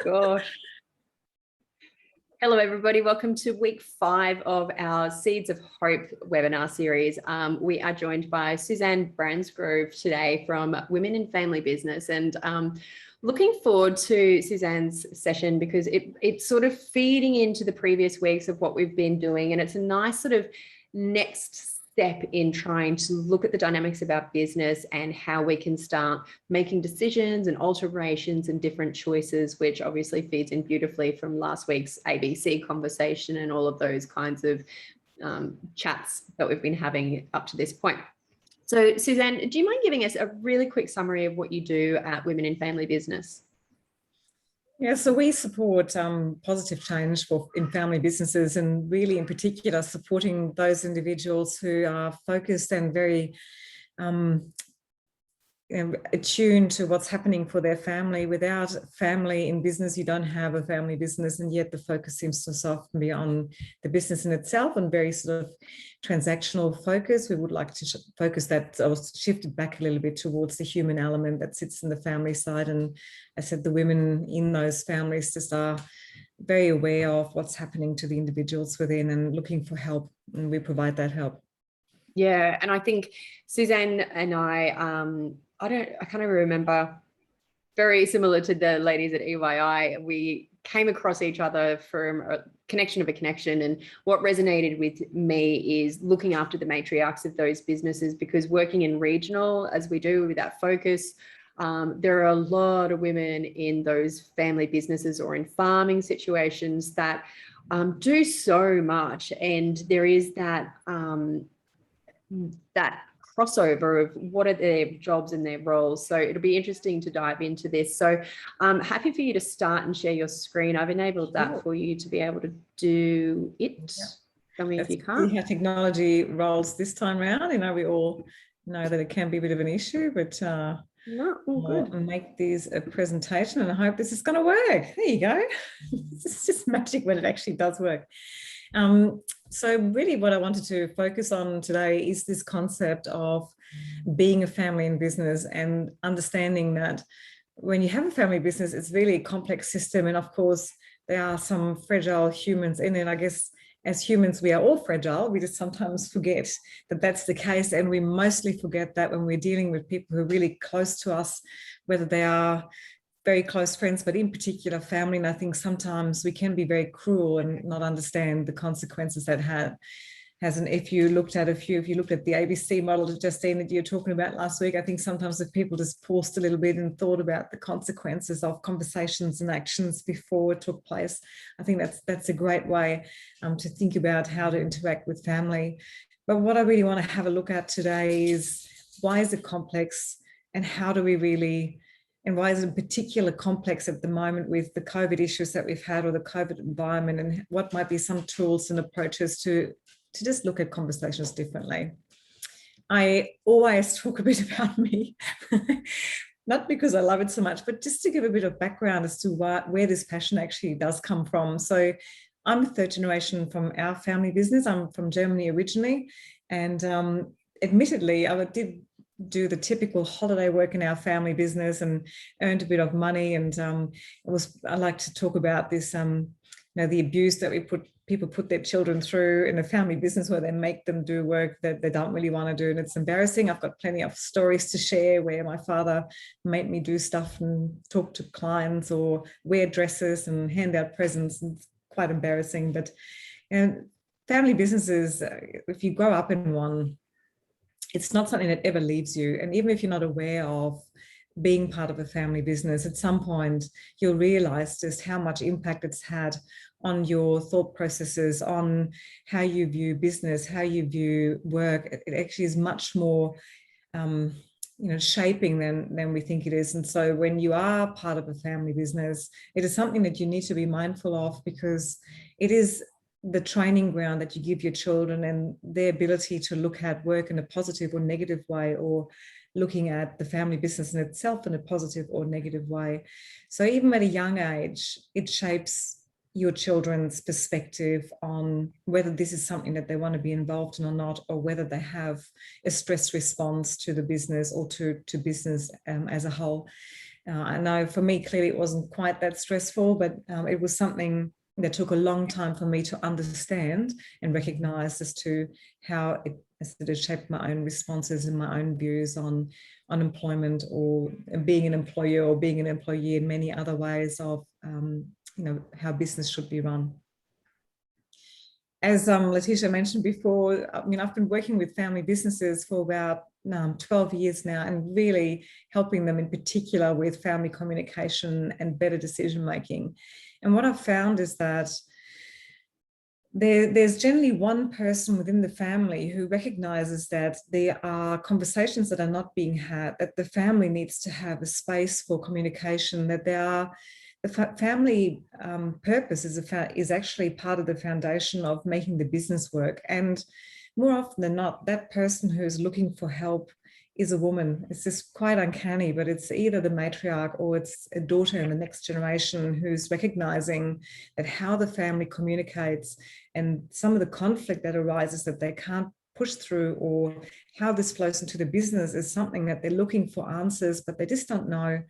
Gosh. Hello, everybody. Welcome to week 5 of our Seeds of Hope webinar series. We are joined by Susanne Bransgrove today from Women in Family Business, and looking forward to Susanne's session because it's sort of feeding into the previous weeks of what we've been doing, and it's a nice sort of next step in trying to look at the dynamics of our business and how we can start making decisions and alterations and different choices, which obviously feeds in beautifully from last week's ABC conversation and all of those kinds of chats that we've been having up to this point. So Susanne, do you mind giving us a really quick summary of what you do at Women in Family Business? Yeah, so we support positive change in family businesses, and really in particular supporting those individuals who are focused and very attuned to what's happening for their family. Without family in business, you don't have a family business, and yet the focus seems to so often be on the business in itself and very sort of transactional focus. We would like to focus that, or shift it back a little bit towards the human element that sits in the family side. And I said the women in those families just are very aware of what's happening to the individuals within and looking for help, and we provide that help. Yeah, and I think Susanne and I can't even remember, very similar to the ladies at EYI, we came across each other from a connection of a connection. And what resonated with me is looking after the matriarchs of those businesses, because working in regional, as we do with that focus, there are a lot of women in those family businesses or in farming situations that do so much. And there is that crossover of what are their jobs and their roles. So it'll be interesting to dive into this. So I'm happy for you to start and share your screen. I've enabled that for you to be able to do it. Yeah. Tell me if you can't. See how technology rolls this time around. You know, we all know that it can be a bit of an issue, but no, all good. I'll make these a presentation, and I hope this is going to work. There you go. It's just magic when it actually does work. So really what I wanted to focus on today is this concept of being a family in business, and understanding that when you have a family business, it's really a complex system. And of course, there are some fragile humans in it. I guess as humans, we are all fragile. We just sometimes forget that that's the case. And we mostly forget that when we're dealing with people who are really close to us, whether they are very close friends, but in particular family. And I think sometimes we can be very cruel and not understand the consequences that has. And if you looked at the ABC model that Justine that you were talking about last week, I think sometimes if people just paused a little bit and thought about the consequences of conversations and actions before it took place, I think that's a great way to think about how to interact with family. But what I really want to have a look at today is, why is it complex, and how do we really, and why is it in particular complex at the moment with the COVID issues that we've had, or the COVID environment, and what might be some tools and approaches to just look at conversations differently. I always talk a bit about me, not because I love it so much, but just to give a bit of background as to where this passion actually does come from. So I'm third generation from our family business. I'm from Germany originally, and admittedly, I did do the typical holiday work in our family business and earned a bit of money. And I like to talk about this, the abuse that people put their children through in a family business, where they make them do work that they don't really want to do. And it's embarrassing. I've got plenty of stories to share where my father made me do stuff and talk to clients or wear dresses and hand out presents. And it's quite embarrassing. But family businesses, if you grow up in one, it's not something that ever leaves you. And even if you're not aware of being part of a family business, at some point you'll realize just how much impact it's had on your thought processes, on how you view business, how you view work. It actually is much more shaping than we think it is. And so when you are part of a family business, it is something that you need to be mindful of, because it is the training ground that you give your children, and their ability to look at work in a positive or negative way, or looking at the family business in itself in a positive or negative way. So even at a young age, it shapes your children's perspective on whether this is something that they want to be involved in or not, or whether they have a stress response to the business or to business as a whole. I know for me, clearly it wasn't quite that stressful, but it was something that took a long time for me to understand and recognize as to how it sort of shaped my own responses and my own views on employment, or being an employer or being an employee, in many other ways of how business should be run. As Letitia mentioned before, I mean, I've been working with family businesses for about 12 years now, and really helping them in particular with family communication and better decision making. And what I've found is that there's generally one person within the family who recognizes that there are conversations that are not being had, that the family needs to have a space for communication, that the family purpose is actually part of the foundation of making the business work. And more often than not, that person who's looking for help is a woman. It's just quite uncanny, but it's either the matriarch or it's a daughter in the next generation who's recognizing that how the family communicates and some of the conflict that arises that they can't push through, or how this flows into the business, is something that they're looking for answers, but they just don't know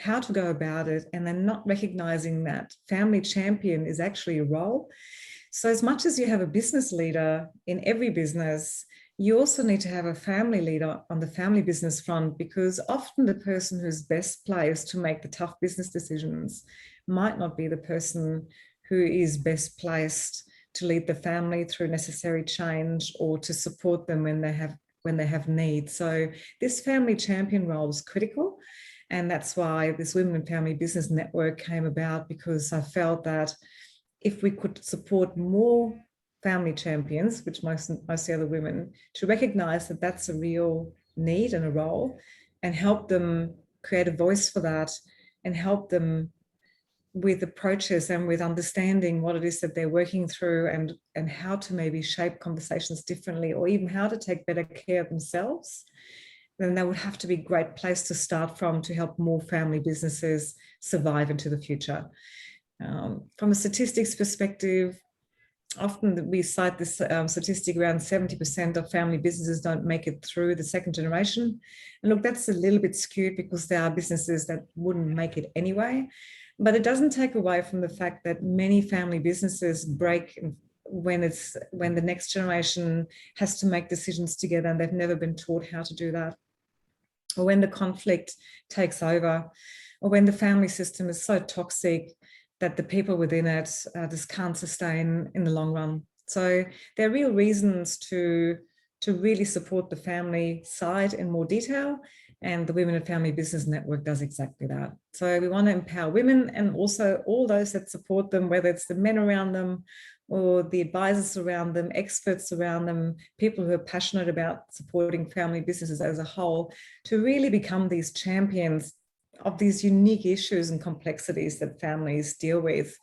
how to go about it. And they're not recognizing that family champion is actually a role. So as much as you have a business leader in every business, you also need to have a family leader on the family business front, because often the person who's best placed to make the tough business decisions might not be the person who is best placed to lead the family through necessary change or to support them when they have needs. So this family champion role is critical. And that's why this Women in Family Business Network came about, because I felt that if we could support more family champions, which most of the other women, to recognize that that's a real need and a role, and help them create a voice for that, and help them with approaches and with understanding what it is that they're working through, and how to maybe shape conversations differently, or even how to take better care of themselves, then that would have to be a great place to start from to help more family businesses survive into the future. From a statistics perspective, often we cite this statistic around 70% of family businesses don't make it through the second generation. And look, that's a little bit skewed because there are businesses that wouldn't make it anyway. But it doesn't take away from the fact that many family businesses break when the next generation has to make decisions together and they've never been taught how to do that, or when the conflict takes over, or when the family system is so toxic that the people within it just can't sustain in the long run. So there are real reasons to really support the family side in more detail, and the Women in Family Business Network does exactly that. So we want to empower women, and also all those that support them, whether it's the men around them or the advisors around them, experts around them, people who are passionate about supporting family businesses as a whole, to really become these champions of these unique issues and complexities that families deal with,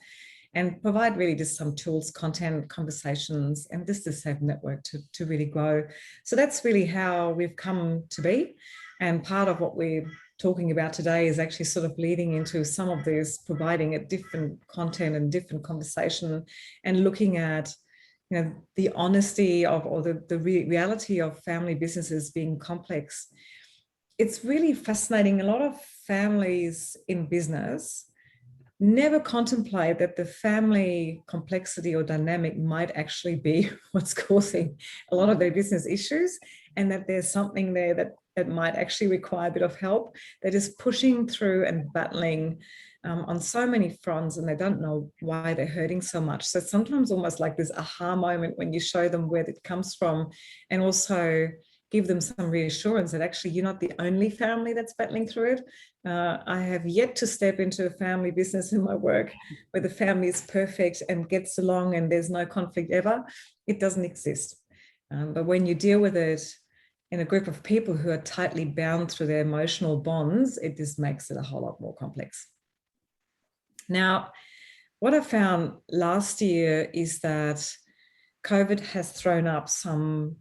and provide really just some tools, content, conversations, and just a safe network to really grow. So that's really how we've come to be. And part of what we're talking about today is actually sort of leading into some of this, providing a different content and different conversation, and looking at the honesty of, or the reality of family businesses being complex. It's really fascinating. A lot of families in business never contemplate that the family complexity or dynamic might actually be what's causing a lot of their business issues, and that there's something there that might actually require a bit of help. They're just pushing through and battling on so many fronts, and they don't know why they're hurting so much. So it's sometimes almost like this aha moment when you show them where it comes from, and also give them some reassurance that actually you're not the only family that's battling through it. I have yet to step into a family business in my work where the family is perfect and gets along and there's no conflict ever. It doesn't exist. But when you deal with it in a group of people who are tightly bound through their emotional bonds, it just makes it a whole lot more complex. Now, what I found last year is that COVID has thrown up some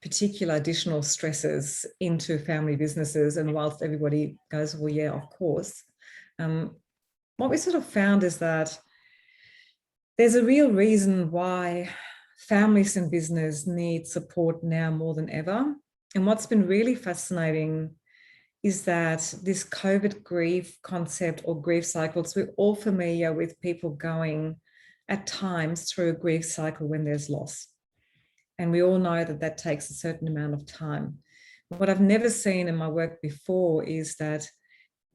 particular additional stresses into family businesses. And whilst everybody goes, well, yeah, of course, what we sort of found is that there's a real reason why families in business need support now more than ever. And what's been really fascinating is that this COVID grief concept or grief cycles, we're all familiar with people going at times through a grief cycle when there's loss. And we all know that that takes a certain amount of time. What I've never seen in my work before is that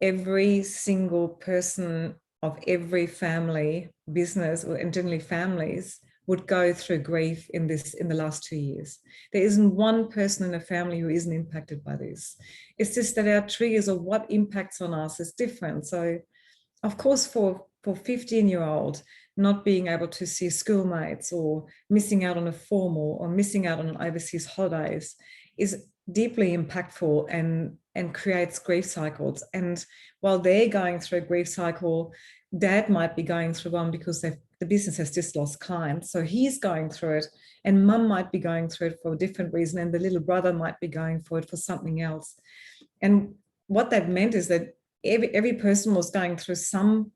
every single person of every family, business, and generally families, would go through grief in the last 2 years. There isn't one person in a family who isn't impacted by this. It's just that our triggers or what impacts on us is different. So of course, for 15-year-old, not being able to see schoolmates or missing out on a formal or missing out on overseas holidays is deeply impactful and creates grief cycles. And while they're going through a grief cycle, dad might be going through one because the business has just lost clients. So he's going through it, and mum might be going through it for a different reason, and the little brother might be going for it for something else. And what that meant is that every person was going through something,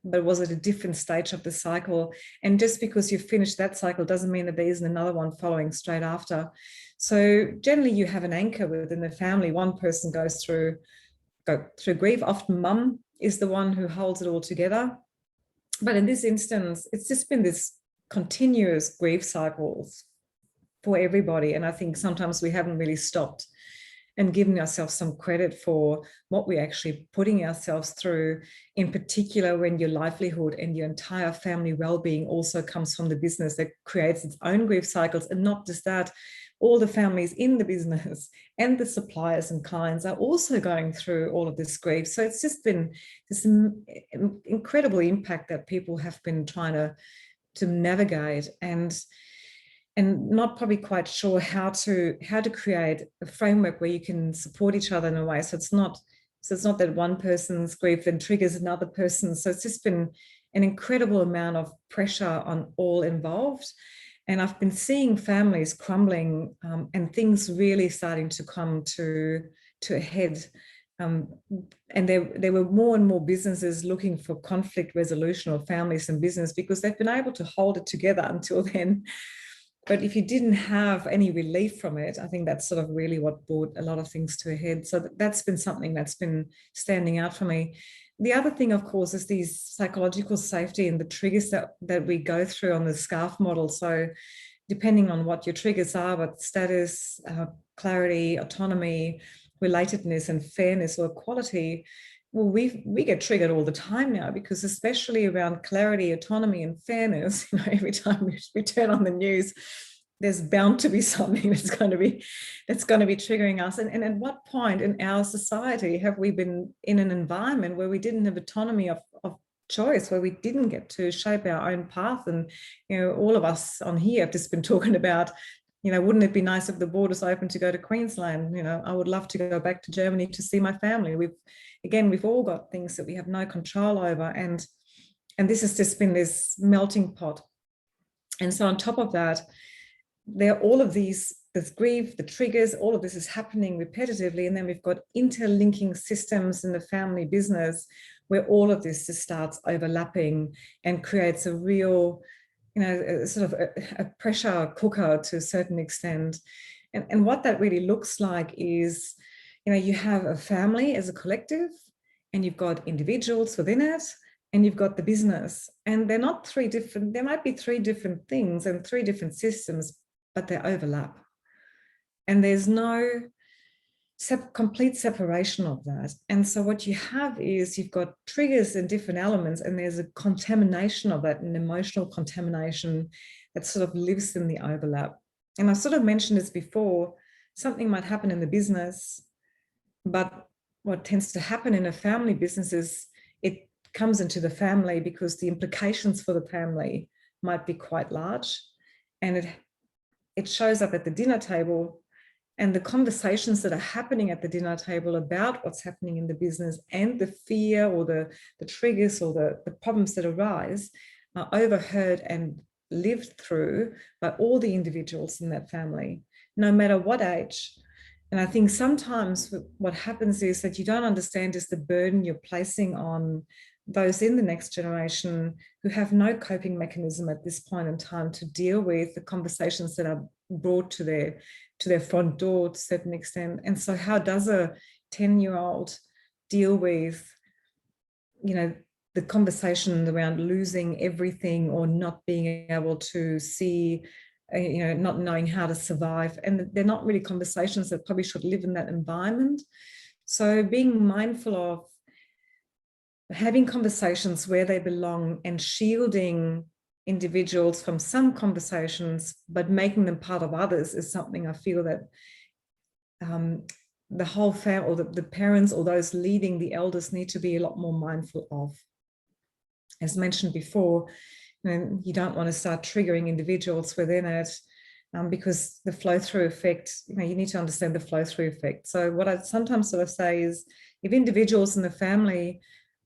but was at a different stage of the cycle. And just because you finish that cycle doesn't mean that there isn't another one following straight after. So generally you have an anchor within the family. One person go through grief. Often mum is the one who holds it all together. But in this instance, it's just been this continuous grief cycles for everybody. And I think sometimes we haven't really stopped and giving ourselves some credit for what we're actually putting ourselves through, in particular when your livelihood and your entire family well-being also comes from the business that creates its own grief cycles. And not just that, all the families in the business and the suppliers and clients are also going through all of this grief. So it's just been this incredible impact that people have been trying to navigate, and not probably quite sure how to create a framework where you can support each other in a way. So it's not that one person's grief then triggers another person. So it's just been an incredible amount of pressure on all involved. And I've been seeing families crumbling and things really starting to come to a head. And there were more and more businesses looking for conflict resolution, or families and business, because they've been able to hold it together until then. But if you didn't have any relief from it, I think that's sort of really what brought a lot of things to a head. So that's been something that's been standing out for me. The other thing, of course, is these psychological safety and the triggers that we go through on the SCARF model. So depending on what your triggers are, but status, clarity, autonomy, relatedness, and fairness or equality, well, we get triggered all the time now, because especially around clarity, autonomy, and fairness, every time we turn on the news, there's bound to be something that's going to be triggering us. And at what point in our society have we been in an environment where we didn't have autonomy of choice, where we didn't get to shape our own path? And all of us on here have just been talking about, wouldn't it be nice if the borders open to go to Queensland? I would love to go back to Germany to see my family. We've all got things that we have no control over, and this has just been this melting pot. And so on top of that, there are all of this grief, the triggers, all of this is happening repetitively. And then we've got interlinking systems in the family business where all of this just starts overlapping and creates a real, sort of a pressure cooker to a certain extent. And what that really looks like is, you have a family as a collective, and you've got individuals within it, and you've got the business. And they're not there might be three different things and three different systems, but they overlap. And there's no complete separation of that. And so what you have is you've got triggers and different elements, and there's a contamination of that, an emotional contamination that sort of lives in the overlap. And I sort of mentioned this before, something might happen in the business, but what tends to happen in a family business is it comes into the family because the implications for the family might be quite large, and it shows up at the dinner table, and the conversations that are happening at the dinner table about what's happening in the business and the fear or the triggers or the problems that arise are overheard and lived through by all the individuals in that family, no matter what age. And I think sometimes what happens is that you don't understand is the burden you're placing on those in the next generation who have no coping mechanism at this point in time to deal with the conversations that are brought to their front door to a certain extent. And so how does a 10-year-old deal with, the conversation around losing everything or not being able to see, not knowing how to survive. And they're not really conversations that probably should live in that environment. So being mindful of having conversations where they belong and shielding individuals from some conversations, but making them part of others is something I feel that the whole family or the parents or those leading the elders need to be a lot more mindful of. As mentioned before, you don't want to start triggering individuals within it because the flow-through effect, you need to understand the flow-through effect. So what I sometimes sort of say is, if individuals in the family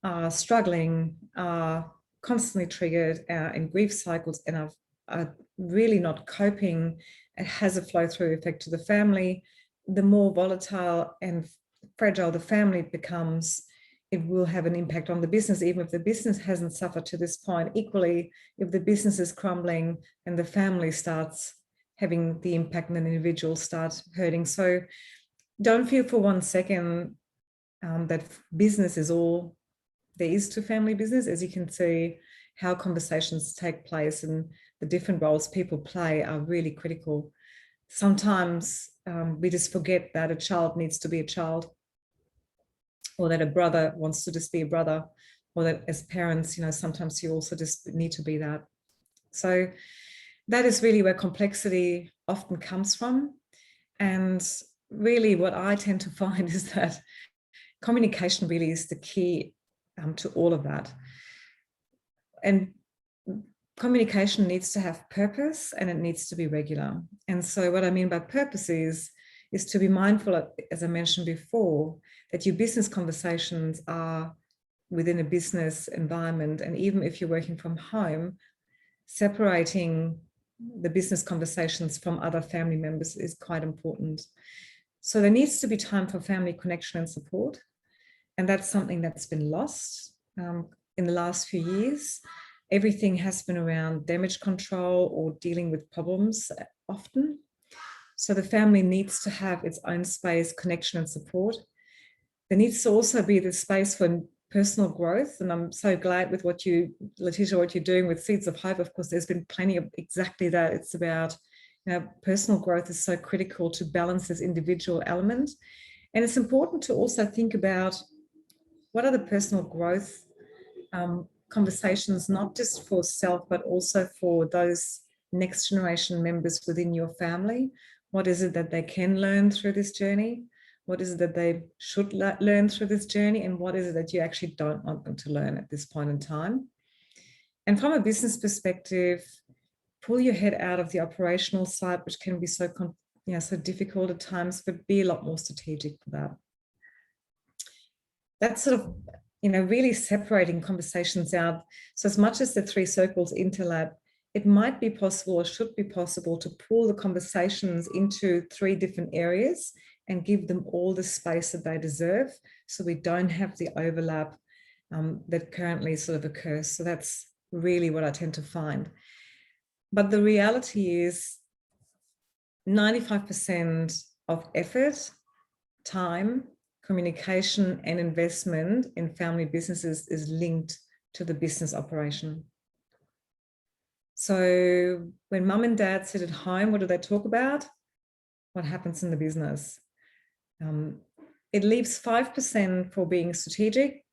are struggling, are constantly triggered in grief cycles and are really not coping, it has a flow-through effect to the family. The more volatile and fragile the family becomes, it will have an impact on the business, even if the business hasn't suffered to this point. Equally, if the business is crumbling and the family starts having the impact and the individual starts hurting. So don't feel for 1 second that business is all there is to family business. As you can see, how conversations take place and the different roles people play are really critical. Sometimes we just forget that a child needs to be a child, or that a brother wants to just be a brother, or that as parents, sometimes you also just need to be that. So that is really where complexity often comes from. And really what I tend to find is that communication really is the key to all of that. And communication needs to have purpose and it needs to be regular. And so what I mean by purpose is to be mindful of, as I mentioned before, that your business conversations are within a business environment. And even if you're working from home, separating the business conversations from other family members is quite important. So there needs to be time for family connection and support. And that's something that's been lost in the last few years. Everything has been around damage control or dealing with problems often. So the family needs to have its own space, connection and support. There needs to also be the space for personal growth. And I'm so glad with what Letitia, what you're doing with Seeds of Hope. Of course, there's been plenty of exactly that. It's about, personal growth is so critical to balance this individual element. And it's important to also think about what are the personal growth conversations, not just for self, but also for those next generation members within your family. What is it that they can learn through this journey? What is it that they should learn through this journey? And what is it that you actually don't want them to learn at this point in time? And from a business perspective, pull your head out of the operational side, which can be so, so difficult at times, but be a lot more strategic for that. That's sort of, really separating conversations out. So as much as the three circles interlap, it might be possible or should be possible to pull the conversations into three different areas and give them all the space that they deserve, so we don't have the overlap that currently sort of occurs. So that's really what I tend to find. But the reality is 95% of effort, time, communication and investment in family businesses is linked to the business operation. So when mum and dad sit at home, what do they talk about? What happens in the business? It leaves 5% for being strategic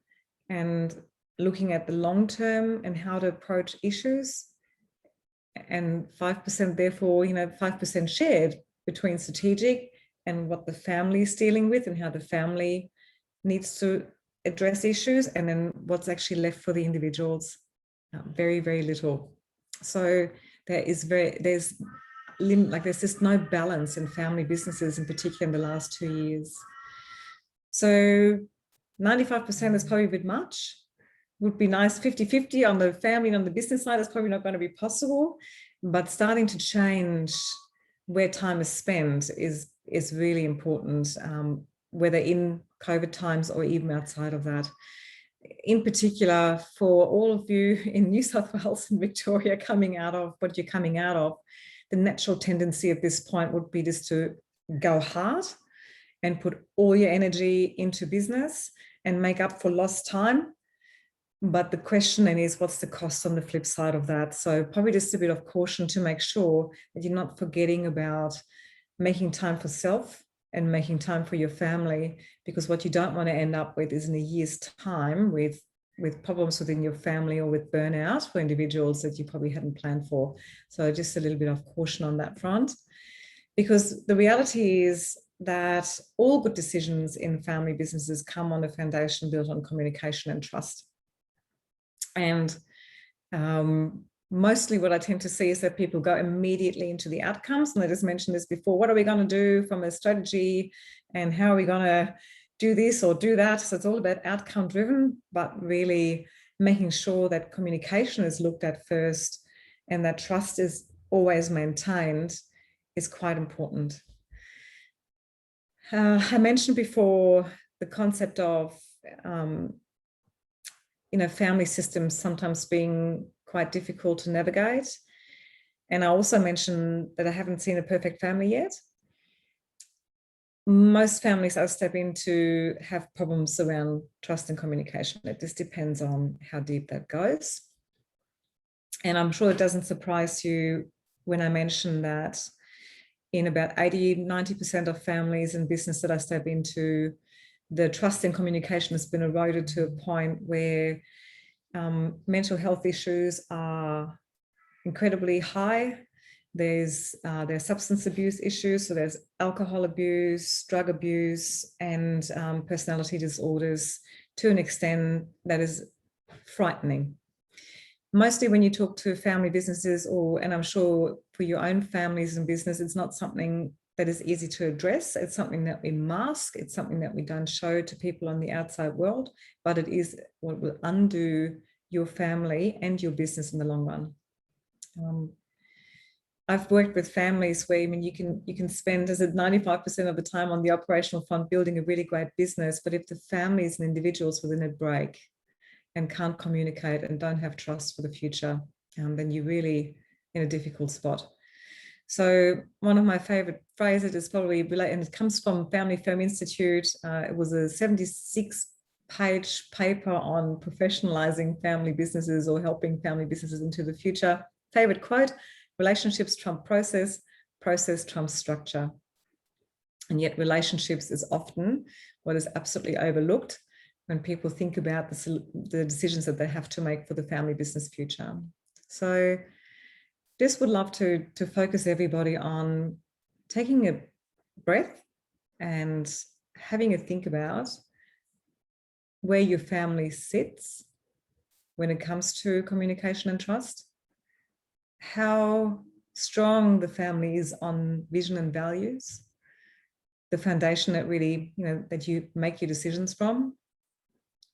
and looking at the long term and how to approach issues. And 5% therefore, 5% shared between strategic and what the family is dealing with and how the family needs to address issues, and then what's actually left for the individuals. Very, very little. So there's just no balance in family businesses, in particular in the last 2 years. So 95% is probably a bit much. Would be nice 50-50 on the family and on the business side. It's probably not going to be possible, but starting to change where time is spent is really important, whether in COVID times or even outside of that. In particular, for all of you in New South Wales and Victoria coming out of what you're coming out of, the natural tendency at this point would be just to go hard and put all your energy into business and make up for lost time. But the question then is, what's the cost on the flip side of that? So probably just a bit of caution to make sure that you're not forgetting about making time for self and making time for your family, because what you don't want to end up with is in a year's time with problems within your family or with burnout for individuals that you probably hadn't planned for. So just a little bit of caution on that front, because the reality is that all good decisions in family businesses come on a foundation built on communication and trust. And mostly what I tend to see is that people go immediately into the outcomes. And I just mentioned this before. What are we going to do from a strategy, and how are we going to do this or do that? So it's all about outcome driven, but really making sure that communication is looked at first and that trust is always maintained is quite important. I mentioned before the concept of family systems sometimes being quite difficult to navigate. And I also mentioned that I haven't seen a perfect family yet. Most families I step into have problems around trust and communication. It just depends on how deep that goes. And I'm sure it doesn't surprise you when I mention that in about 80–90% of families and business that I step into, the trust and communication has been eroded to a point where mental health issues are incredibly high. There's substance abuse issues, so there's alcohol abuse, drug abuse, and personality disorders to an extent that is frightening. Mostly when you talk to family businesses, and I'm sure for your own families and business, it's not something that is easy to address. It's something that we mask. It's something that we don't show to people on the outside world, but it is what will undo your family and your business in the long run. I've worked with families where, you can spend, as 95% of the time on the operational front building a really great business, but if the families and individuals within it break and can't communicate and don't have trust for the future, then you're really in a difficult spot. So one of my favorite phrases is probably related, and it comes from Family Firm Institute. It was a 76-page paper on professionalizing family businesses or helping family businesses into the future. Favorite quote: relationships trump process, process trumps structure. And yet relationships is often what is absolutely overlooked when people think about the decisions that they have to make for the family business future. So just would love to focus everybody on taking a breath and having a think about where your family sits when it comes to communication and trust, how strong the family is on vision and values, the foundation that really, that you make your decisions from,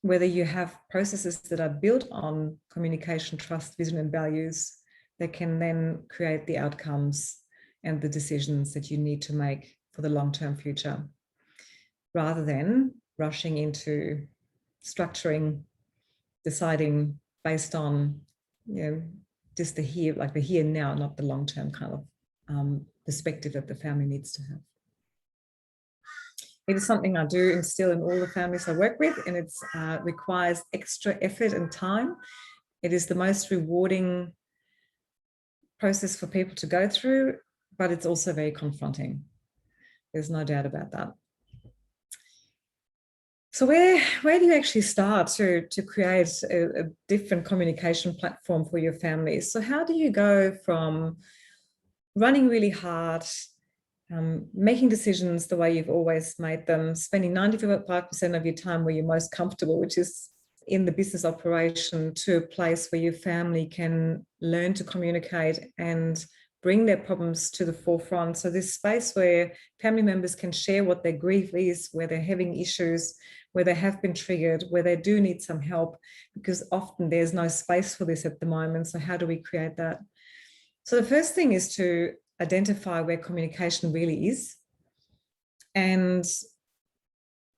whether you have processes that are built on communication, trust, vision, and values that can then create the outcomes and the decisions that you need to make for the long-term future, rather than rushing into structuring, deciding based on, just the here and now, not the long-term kind of perspective that the family needs to have. It is something I do instill in all the families I work with, and it requires extra effort and time. It is the most rewarding process for people to go through, but it's also very confronting. There's no doubt about that. So where do you actually start to create a different communication platform for your families? So how do you go from running really hard, making decisions the way you've always made them, spending 95% of your time where you're most comfortable, which is in the business operation, to a place where your family can learn to communicate and bring their problems to the forefront? So this space where family members can share what their grief is, where they're having issues, where they have been triggered, where they do need some help, because often there's no space for this at the moment. So how do we create that? So the first thing is to identify where communication really is, and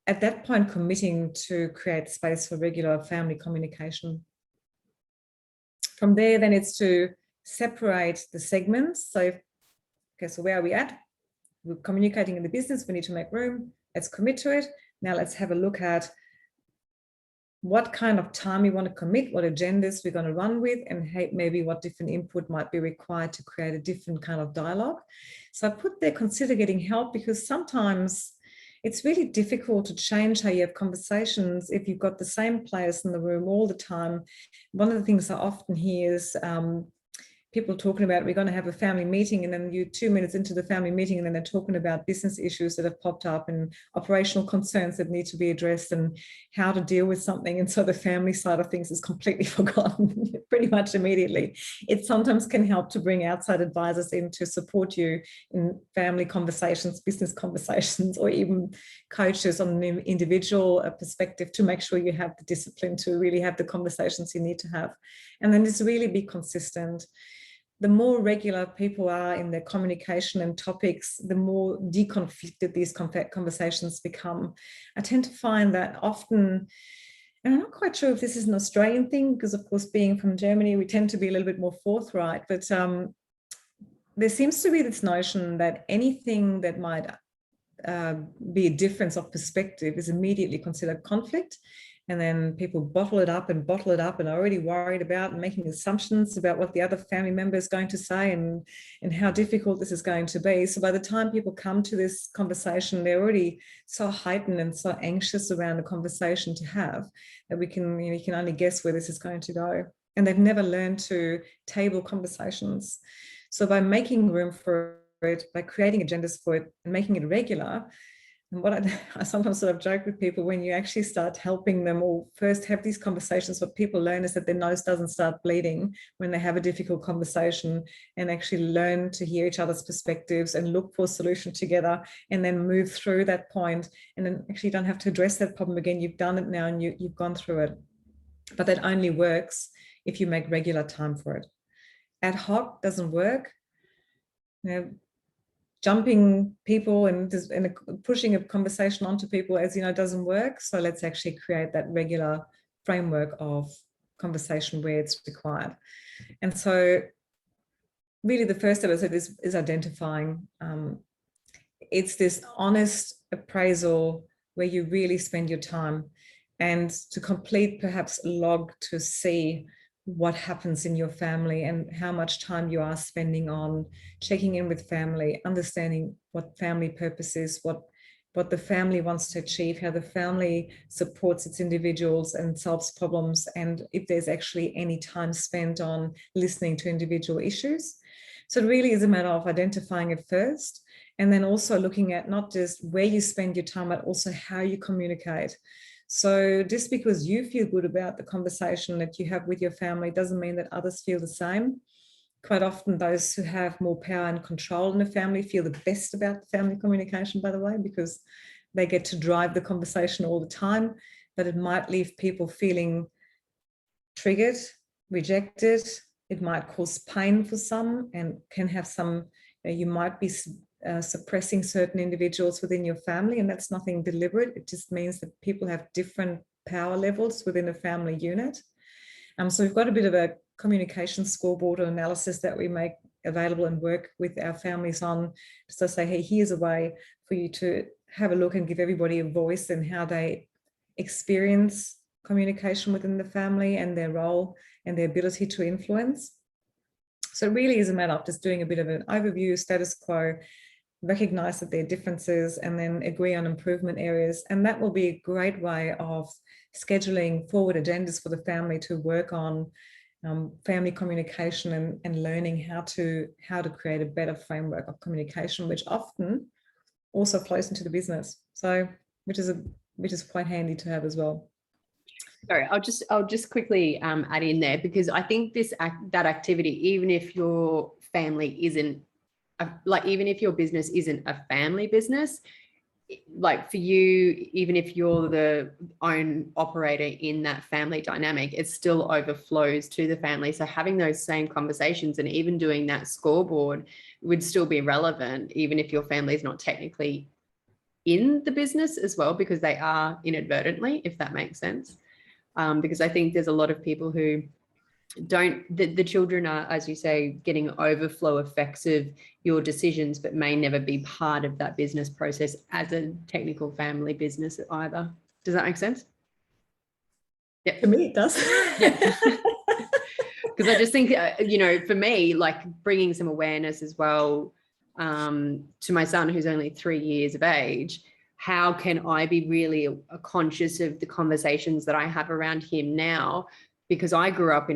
at that point committing to create space for regular family communication. From there, then it's to separate the segments. So, okay, so where are we at? We're communicating in the business, we need to make room. let's commit to it. Now let's have a look at what kind of time we want to commit, what agendas we're going to run with, and maybe what different input might be required to create a different kind of dialogue. So I put there, consider getting help, because sometimes it's really difficult to change how you have conversations if you've got the same players in the room all the time. One of the things I often hear is people talking about, we're going to have a family meeting, and then you're 2 minutes into the family meeting and then they're talking about business issues that have popped up and operational concerns that need to be addressed and how to deal with something. And so the family side of things is completely forgotten pretty much immediately. It sometimes can help to bring outside advisors in to support you in family conversations, business conversations, or even coaches on an individual perspective to make sure you have the discipline to really have the conversations you need to have. And then just really be consistent. The more regular people are in their communication and topics, the more deconflicted these conversations become. I tend to find that often, and I'm not quite sure if this is an Australian thing, because of course, being from Germany, we tend to be a little bit more forthright, but there seems to be this notion that anything that might be a difference of perspective is immediately considered conflict. And then people bottle it up and are already worried about and making assumptions about what the other family member is going to say and how difficult this is going to be. So by the time people come to this conversation, they're already so heightened and so anxious around the conversation to have that we can, you can only guess where this is going to go. And they've never learned to table conversations. So by making room for it, by creating agendas for it and making it regular, and what I sometimes sort of joke with people, when you actually start helping them or first have these conversations, what people learn is that their nose doesn't start bleeding when they have a difficult conversation, and actually learn to hear each other's perspectives and look for a solution together, and then move through that point, and then actually don't have to address that problem again. You've done it now and you've gone through it. But that only works if you make regular time for it. Ad hoc doesn't work. Jumping people and pushing a conversation onto people, as you know, doesn't work. So let's actually create that regular framework of conversation where it's required. And so really the first step, as I said, is identifying. It's this honest appraisal where you really spend your time, and to complete perhaps a log to see what happens in your family and how much time you are spending on checking in with family, understanding what family purpose is, what the family wants to achieve, how the family supports its individuals and solves problems, and if there's actually any time spent on listening to individual issues. So it really is a matter of identifying it first, and then also looking at not just where you spend your time, but also how you communicate. So just because you feel good about the conversation that you have with your family doesn't mean that others feel the same. Quite often those who have more power and control in the family feel the best about the family communication, by the way, because they get to drive the conversation all the time. But it might leave people feeling triggered, rejected. It might cause pain for some, and can have some, you might be suppressing certain individuals within your family, and that's nothing deliberate. It just means that people have different power levels within a family unit. So we've got a bit of a communication scoreboard or analysis that we make available and work with our families on. So say, hey, here's a way for you to have a look and give everybody a voice in how they experience communication within the family and their role and their ability to influence. So it really is a matter of just doing a bit of an overview, status quo, recognize that there are differences, and then agree on improvement areas. And that will be a great way of scheduling forward agendas for the family to work on family communication and learning how to create a better framework of communication, which often also flows into the business. So which is quite handy to have as well. Sorry, I'll just quickly add in there, because I think that activity, even if your family isn't even if your business isn't a family business, like for you, even if you're the own operator in that family dynamic, it still overflows to the family. So having those same conversations and even doing that scoreboard would still be relevant, even if your family is not technically in the business as well, because they are inadvertently, if that makes sense. Because I think there's a lot of people who the children are, as you say, getting overflow effects of your decisions, but may never be part of that business process as a technical family business either. Does that make sense? Yeah. To me, it does. Yeah. Because I just think, you know, for me, like bringing some awareness as well to my son, who's only 3 years of age, how can I be really conscious of the conversations that I have around him now? Because I grew up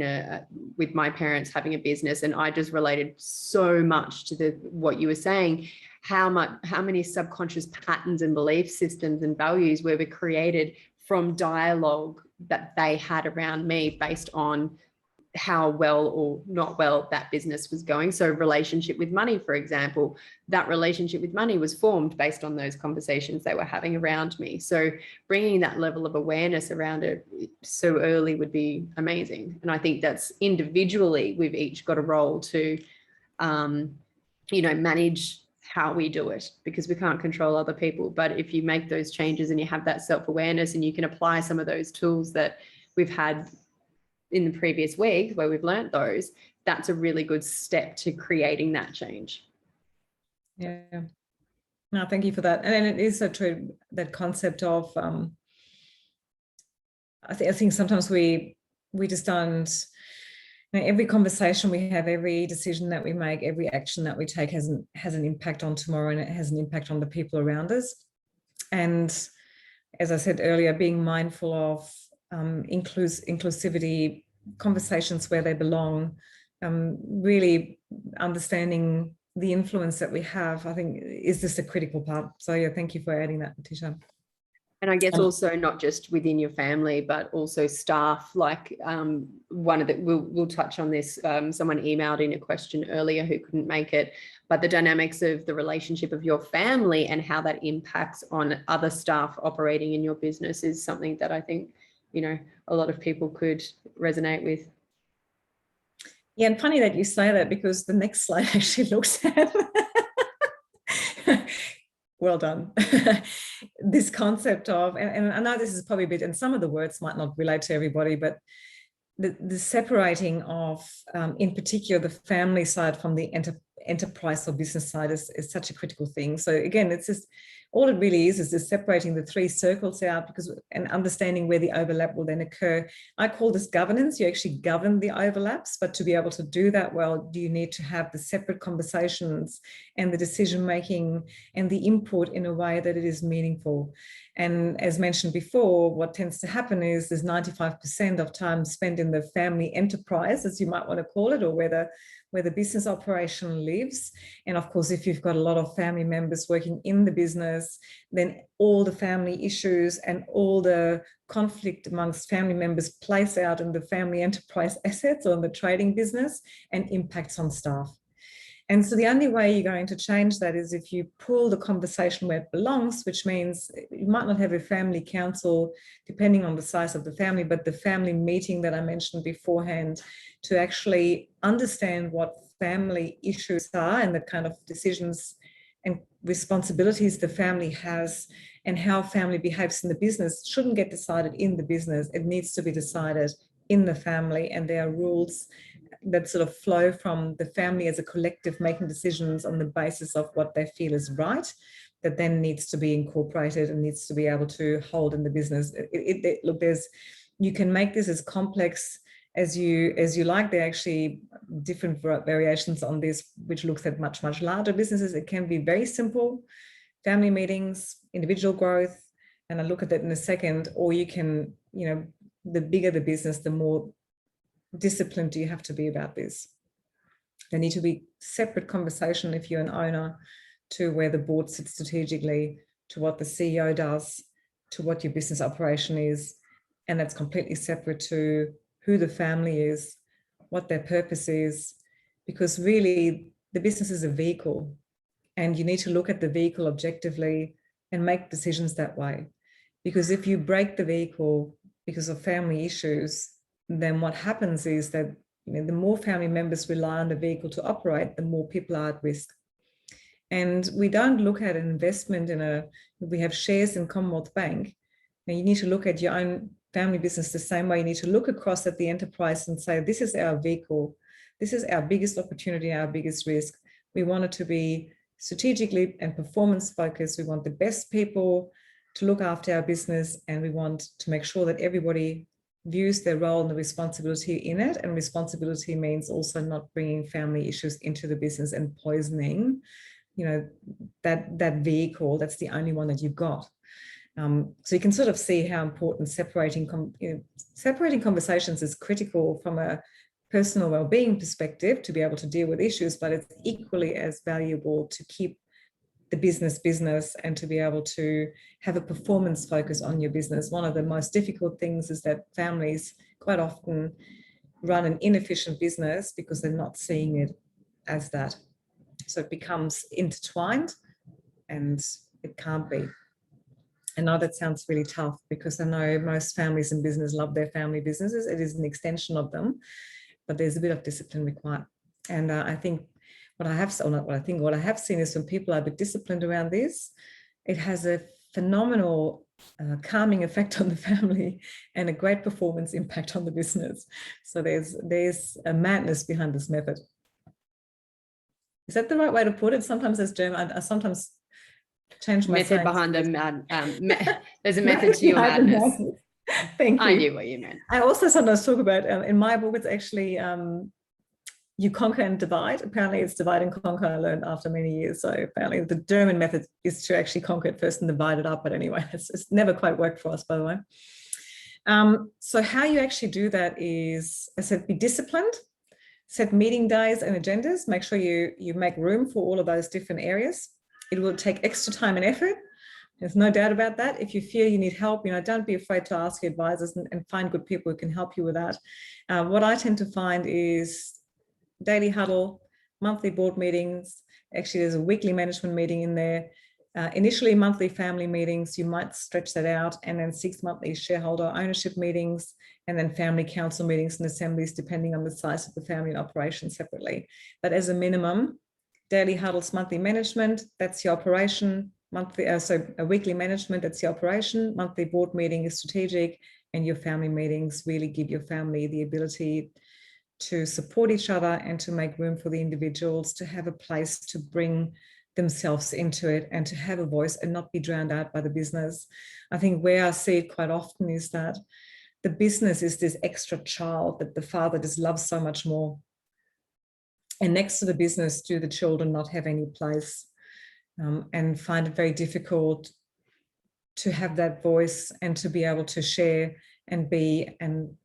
with my parents having a business, and I just related so much to what you were saying, how many subconscious patterns and belief systems and values were created from dialogue that they had around me based on how well or not well that business was going. So relationship with money, for example, that relationship with money was formed based on those conversations they were having around me. So bringing that level of awareness around it so early would be amazing. And I think that's individually, we've each got a role to, you know, manage how we do it, because we can't control other people. But if you make those changes and you have that self-awareness and you can apply some of those tools that we've had in the previous week where we've learned those, that's a really good step to creating that change. Yeah. No, thank you for that. And it is so true, that concept of, I think sometimes we just don't, you know, every conversation we have, every decision that we make, every action that we take has an impact on tomorrow, and it has an impact on the people around us. And as I said earlier, being mindful of inclusivity, conversations where they belong, really understanding the influence that we have, I think is just a critical part. So yeah, thank you for adding that, Tisha. And I guess also not just within your family, but also staff. Like one of the, we'll touch on this. Someone emailed in a question earlier who couldn't make it, but the dynamics of the relationship of your family and how that impacts on other staff operating in your business is something that I think, you know, a lot of people could resonate with. Yeah, and funny that you say that, because the next slide actually looks at well done. This concept of, and I know this is probably a bit, and some of the words might not relate to everybody, but the separating of, in particular, the family side from the enterprise or business side is such a critical thing. So again, it's just, all it really is just separating the three circles out, because, and understanding where the overlap will then occur. I call this governance. You actually govern the overlaps, but to be able to do that well, you need to have the separate conversations and the decision making and the input in a way that it is meaningful. And as mentioned before, what tends to happen is there's 95% of time spent in the family enterprise, as you might want to call it, or where the business operation lives. And of course, if you've got a lot of family members working in the business, then all the family issues and all the conflict amongst family members plays out in the family enterprise assets or in the trading business and impacts on staff. And so the only way you're going to change that is if you pull the conversation where it belongs, which means you might not have a family council, depending on the size of the family, but the family meeting that I mentioned beforehand, to actually understand what family issues are and the kind of decisions and responsibilities the family has, and how family behaves in the business shouldn't get decided in the business. It needs to be decided in the family, and there are rules that sort of flow from the family as a collective making decisions on the basis of what they feel is right, that then needs to be incorporated and needs to be able to hold in the business. Look, you can make this as complex as you like. There are actually different variations on this, which looks at much larger businesses. It can be very simple, family meetings, individual growth, and I'll look at that in a second. Or you can, you know, the bigger the business, the more disciplined do you have to be about this. There need to be separate conversation if you're an owner, to where the board sits strategically, to what the CEO does, to what your business operation is, and that's completely separate to who the family is, what their purpose is, because really the business is a vehicle, and you need to look at the vehicle objectively and make decisions that way. Because if you break the vehicle because of family issues, then what happens is that, you know, the more family members rely on the vehicle to operate, the more people are at risk. And we don't look at an investment we have shares in Commonwealth Bank, and you need to look at your own family business the same way. You need to look across at the enterprise and say, this is our vehicle. This is our biggest opportunity, our biggest risk. We want it to be strategically and performance focused. We want the best people to look after our business, and we want to make sure that everybody views their role and the responsibility in it. And responsibility means also not bringing family issues into the business and poisoning, you know, that vehicle. That's the only one that you've got. So you can sort of see how important separating conversations is critical from a personal well-being perspective to be able to deal with issues, but it's equally as valuable to keep the business and to be able to have a performance focus on your business. One of the most difficult things is that families quite often run an inefficient business because they're not seeing it as that. So it becomes intertwined, and it can't be. I know that sounds really tough, because I know most families in business love their family businesses. It is an extension of them, but there's a bit of discipline required. And I think what I have seen is when people are a bit disciplined around this, it has a phenomenal calming effect on the family and a great performance impact on the business. So there's a madness behind this method. Is that the right way to put it? Sometimes as German, I sometimes change my method behind the there's a method to your madness. Thank you. I knew what you meant. I also sometimes talk about, in my book, it's actually you conquer and divide. Apparently it's divide and conquer, I learned after many years. So apparently the German method is to actually conquer it first and divide it up. But anyway, it's never quite worked for us, by the way. So how you actually do that is, I said, be disciplined, set meeting days and agendas, make sure you make room for all of those different areas. It will take extra time and effort. There's no doubt about that. If you feel you need help, don't be afraid to ask your advisors and find good people who can help you with that. What I tend to find is daily huddle, monthly board meetings. Actually, there's a weekly management meeting in there. Initially, monthly family meetings, you might stretch that out, and then 6 monthly shareholder ownership meetings, and then family council meetings and assemblies, depending on the size of the family and operation separately. But as a minimum, daily huddles, monthly management, that's your operation. A weekly management, that's your operation. Monthly board meeting is strategic, and your family meetings really give your family the ability to support each other and to make room for the individuals to have a place to bring themselves into it and to have a voice and not be drowned out by the business. I think where I see it quite often is that the business is this extra child that the father just loves so much more. And next to the business, do the children not have any place, and find it very difficult to have that voice and to be able to share and be and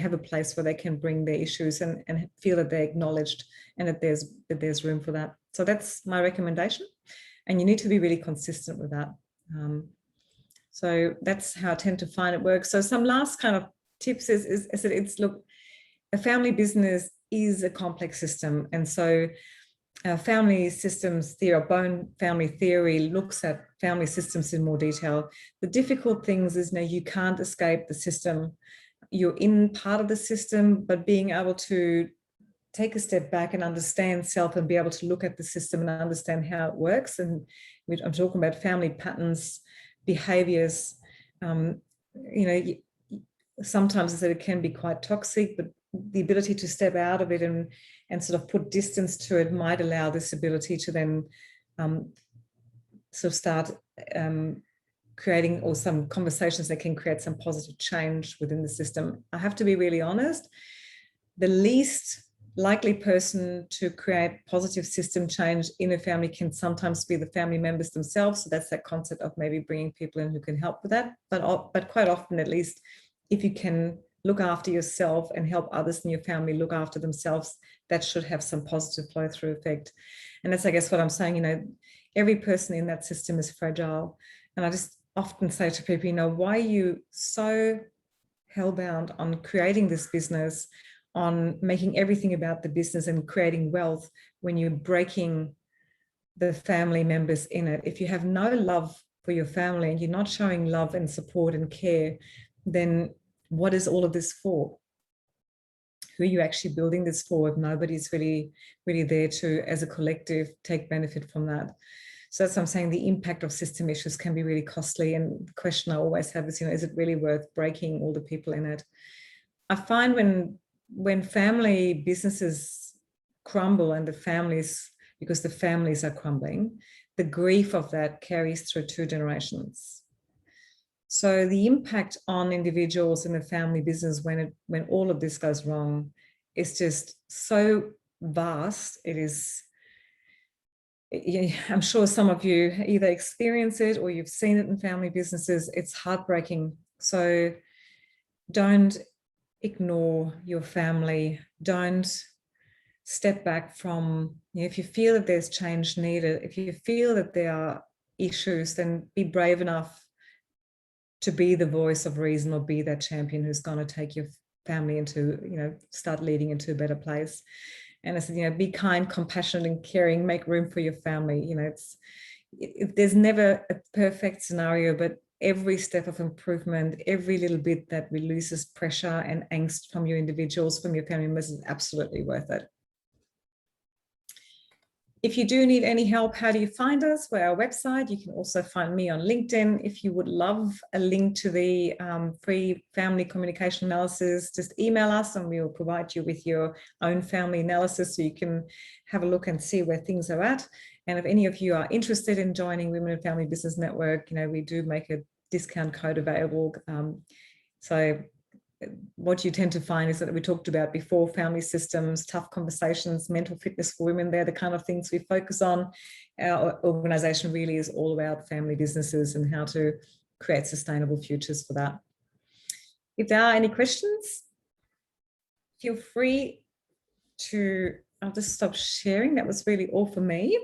have a place where they can bring their issues and feel that they're acknowledged and that there's room for that. So that's my recommendation, and you need to be really consistent with that. So that's how I tend to find it works. So some last kind of tips is that look, a family business is a complex system, and so family systems theory, or bone family theory, looks at family systems in more detail. The difficult things is you can't escape the system. You're in part of the system, but being able to take a step back and understand self and be able to look at the system and understand how it works. And I'm talking about family patterns, behaviours. Sometimes I said it can be quite toxic, but the ability to step out of it and sort of put distance to it might allow this ability to then sort of start creating or some conversations that can create some positive change within the system. I have to be really honest. The least likely person to create positive system change in a family can sometimes be the family members themselves. So that's that concept of maybe bringing people in who can help with that. But quite often, at least, if you can look after yourself and help others in your family look after themselves, that should have some positive flow through effect. And that's, I guess, what I'm saying, every person in that system is fragile. And I just often say to people, why are you so hellbound on creating this business, on making everything about the business and creating wealth when you're breaking the family members in it? If you have no love for your family and you're not showing love and support and care, then what is all of this for? Who are you actually building this for if nobody's really there to, as a collective, take benefit from that? So that's what I'm saying, the impact of system issues can be really costly. And the question I always have is, is it really worth breaking all the people in it? I find when family businesses crumble and the families, because the families are crumbling, the grief of that carries through 2 generations. So the impact on individuals in the family business when all of this goes wrong is just so vast. It is, I'm sure some of you either experience it or you've seen it in family businesses. It's heartbreaking. So don't ignore your family. Don't step back from, if you feel that there's change needed, if you feel that there are issues, then be brave enough to be the voice of reason or be that champion who's going to take your family into, start leading into a better place. And I said, be kind, compassionate and caring, make room for your family. There's never a perfect scenario, but every step of improvement, every little bit that releases pressure and angst from your individuals, from your family members is absolutely worth it. If you do need any help, how do you find us? We're our website. You can also find me on LinkedIn. If you would love a link to the free family communication analysis, just email us and we will provide you with your own family analysis so you can have a look and see where things are at. And if any of you are interested in joining Women in Family Business Network, we do make a discount code available. So what you tend to find is that we talked about before, family systems, tough conversations, mental fitness for women, they're the kind of things we focus on. Our organisation really is all about family businesses and how to create sustainable futures for that. If there are any questions, feel free to, I'll just stop sharing. That was really all for me.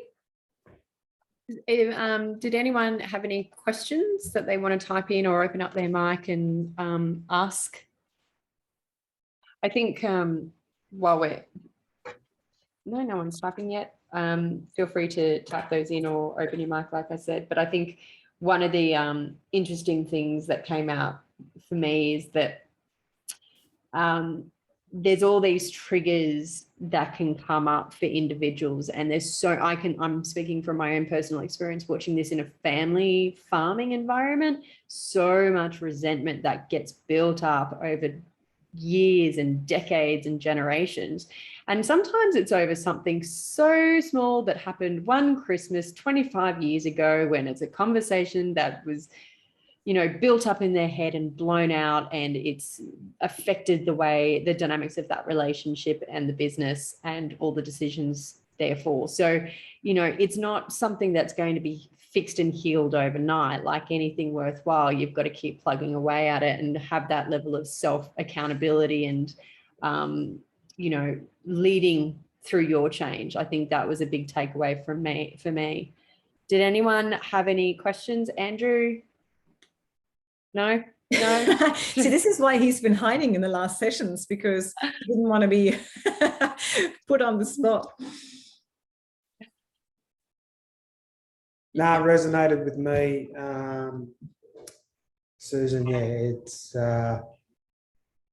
Did anyone have any questions that they want to type in or open up their mic and ask? I think while no one's typing yet. Feel free to type those in or open your mic, like I said. But I think one of the interesting things that came out for me is that there's all these triggers that can come up for individuals, and I'm speaking from my own personal experience watching this in a family farming environment, so much resentment that gets built up over years and decades and generations. And sometimes it's over something so small that happened one Christmas 25 years ago, when it's a conversation that was built up in their head and blown out, and it's affected the dynamics of that relationship and the business and all the decisions therefore. So, it's not something that's going to be fixed and healed overnight. Like anything worthwhile, you've got to keep plugging away at it and have that level of self-accountability and, leading through your change. I think that was a big takeaway for me. Did anyone have any questions? Andrew? No. See, this is why he's been hiding in the last sessions, because he didn't want to be put on the spot. No, it resonated with me, Susan. Yeah, it's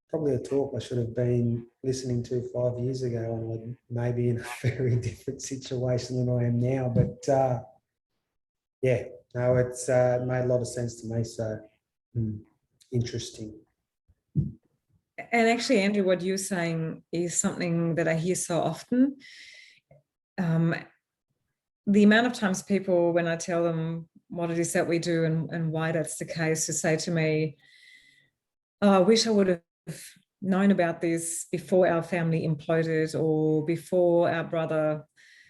probably a talk I should have been listening to 5 years ago, and maybe in a very different situation than I am now. But yeah, no, it's made a lot of sense to me. So interesting. And actually, Andrew, what you're saying is something that I hear so often. The amount of times people, when I tell them what it is that we do and why that's the case, to say to me, oh, I wish I would have known about this before our family imploded, or before our brother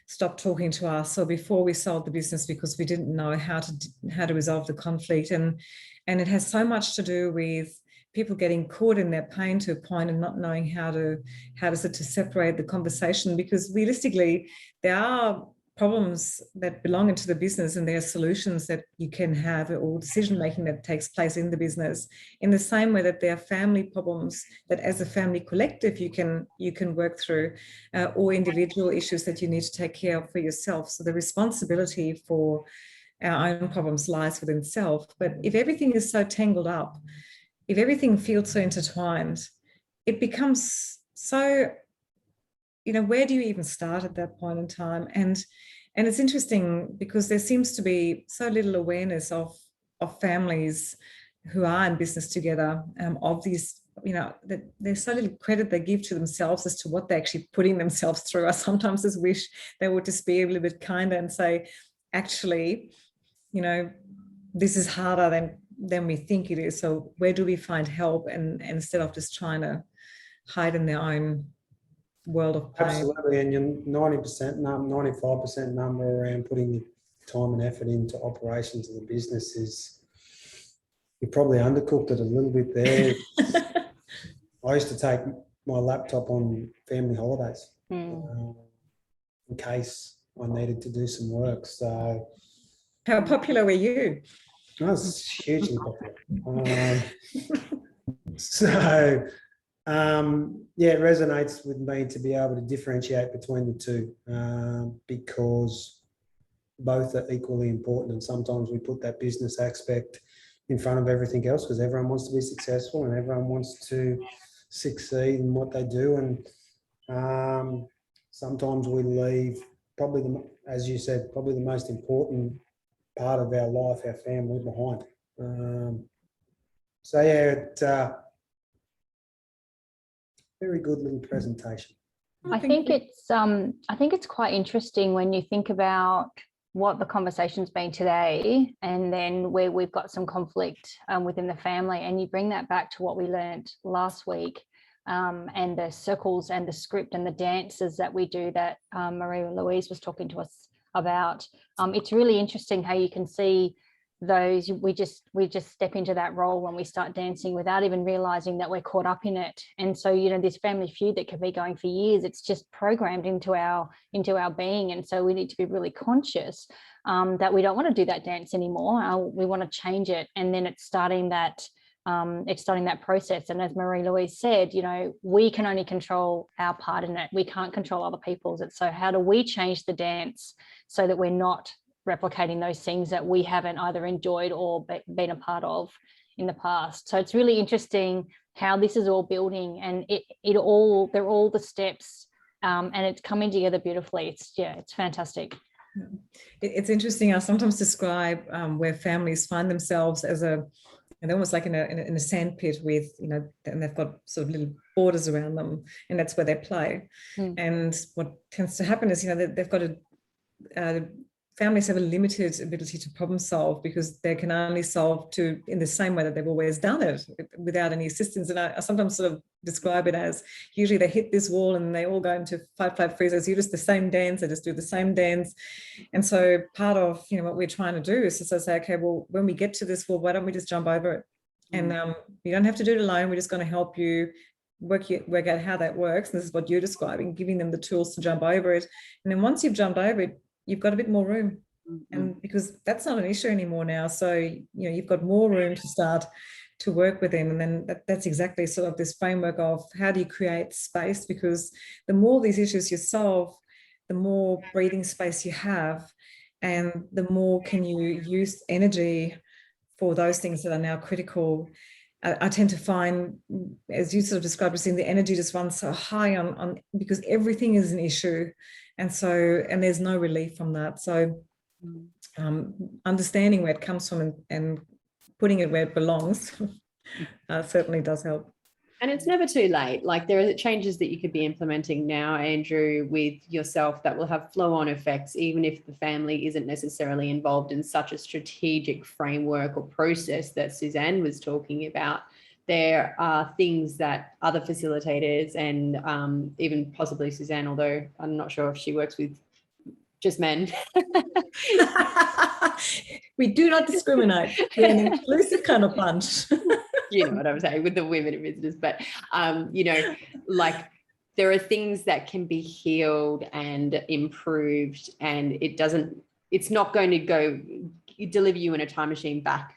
stopped talking to us, or before we sold the business because we didn't know how to resolve the conflict. And it has so much to do with people getting caught in their pain to a point and not knowing how to separate the conversation, because realistically there are problems that belong into the business and there are solutions that you can have, or decision making that takes place in the business, in the same way that there are family problems that as a family collective you can work through, or individual issues that you need to take care of for yourself. So the responsibility for our own problems lies within self. But if everything is so tangled up, if everything feels so intertwined, it becomes so, where do you even start at that point in time? And it's interesting because there seems to be so little awareness of families who are in business together, of these, that there's so little credit they give to themselves as to what they're actually putting themselves through. I sometimes just wish they would just be a little bit kinder and say, actually, this is harder than we think it is. So where do we find help? And instead of just trying to hide in their own world of pain. Absolutely, and your 90%, 95% number around putting your time and effort into operations of the business is, you probably undercooked it a little bit there. I used to take my laptop on family holidays in case I needed to do some work. So, how popular were you? I was hugely popular. So, it resonates with me to be able to differentiate between the two, because both are equally important, and sometimes we put that business aspect in front of everything else because everyone wants to be successful and everyone wants to succeed in what they do, and sometimes we leave probably as you said, probably the most important part of our life, our family, behind. Very good little presentation. I think it's quite interesting when you think about what the conversation's been today, and then where we've got some conflict within the family, and you bring that back to what we learned last week, and the circles and the script and the dances that we do that Marie-Louise was talking to us about. It's really interesting how you can see those, we just step into that role when we start dancing without even realizing that we're caught up in it. And so, this family feud that could be going for years, it's just programmed into our being. And so we need to be really conscious that we don't want to do that dance anymore. We want to change it. And then it's starting that process. And as Marie-Louise said, we can only control our part in it. We can't control other people's. It's so how do we change the dance so that we're not replicating those things that we haven't either enjoyed or been a part of in the past. So it's really interesting how this is all building, and they're all the steps, and it's coming together beautifully. It's fantastic. It's interesting. I sometimes describe where families find themselves as and almost like in a sand pit with, and they've got sort of little borders around them, and that's where they play. And what tends to happen is, they've got families have a limited ability to problem solve because they can only solve in the same way that they've always done it, without any assistance. And I sometimes sort of describe it as, usually they hit this wall and they all go into fight, flight, freeze. As you just the same dance, they just do the same dance. And so part of what we're trying to do is to say, okay, well, when we get to this wall, why don't we just jump over it? And you don't have to do it alone. We're just going to help you work out how that works. And this is what you're describing, giving them the tools to jump over it. And then once you've jumped over it, you've got a bit more room. And because that's not an issue anymore now. So, you've got more room to start to work within. And then that's exactly sort of this framework of how do you create space? Because the more these issues you solve, the more breathing space you have, and the more can you use energy for those things that are now critical. I tend to find, as you sort of described, Christine, the energy just runs so high on because everything is an issue. And there's no relief from that. So understanding where it comes from and putting it where it belongs certainly does help. And it's never too late. Like, there are changes that you could be implementing now, Andrew, with yourself that will have flow-on effects, even if the family isn't necessarily involved in such a strategic framework or process that Susanne was talking about. There are things that other facilitators and even possibly Susanne, although I'm not sure if she works with just men. We do not discriminate. We're an inclusive kind of bunch. You know what I'm saying, with the women in business. But, like, there are things that can be healed and improved, and it's not going to deliver you in a time machine back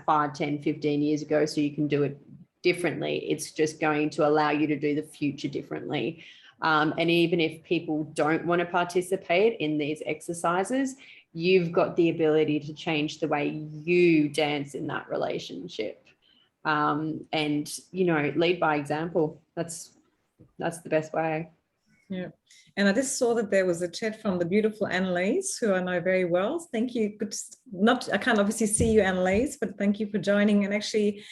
5, 10, 15 years ago so you can do it differently. It's just going to allow you to do the future differently. And even if people don't want to participate in these exercises, you've got the ability to change the way you dance in that relationship. And, lead by example. That's the best way. Yeah. And I just saw that there was a chat from the beautiful Annalise, who I know very well. Thank you. Good. Not, I can't obviously see you, Annalise, but thank you for joining. And actually,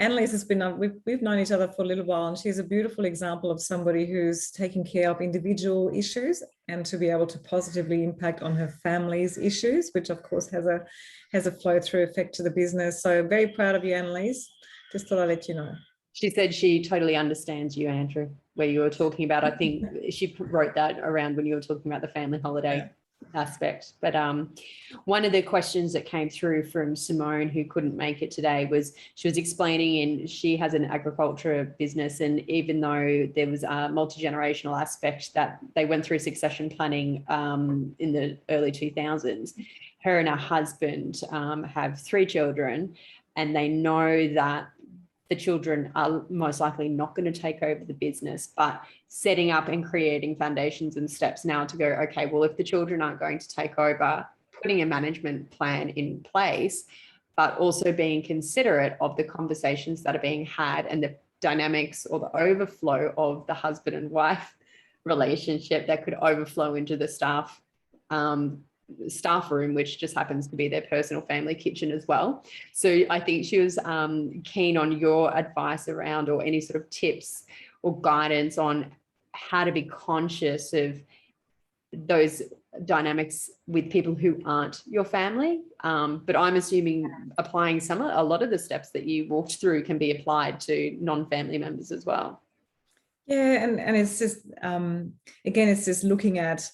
Annalise has been, we've known each other for a little while, and she's a beautiful example of somebody who's taking care of individual issues and to be able to positively impact on her family's issues, which of course has a flow through effect to the business. So very proud of you, Annalise. Just thought I'd let you know. She said she totally understands you, Andrew, where you were talking about, I think she wrote that around when you were talking about the family holiday aspect. But one of the questions that came through from Simone, who couldn't make it today, was she was explaining, and she has an agriculture business, and even though there was a multi-generational aspect that they went through succession planning in the early 2000s, her and her husband have 3 children, and they know that the children are most likely not going to take over the business, but setting up and creating foundations and steps now to go, okay, well, if the children aren't going to take over, putting a management plan in place, but also being considerate of the conversations that are being had and the dynamics or the overflow of the husband and wife relationship that could overflow into the staff room, which just happens to be their personal family kitchen as well. So I think she was keen on your advice around, or any sort of tips or guidance on how to be conscious of those dynamics with people who aren't your family. But I'm assuming applying a lot of the steps that you walked through can be applied to non-family members as well. Yeah, and it's just, again, it's just looking at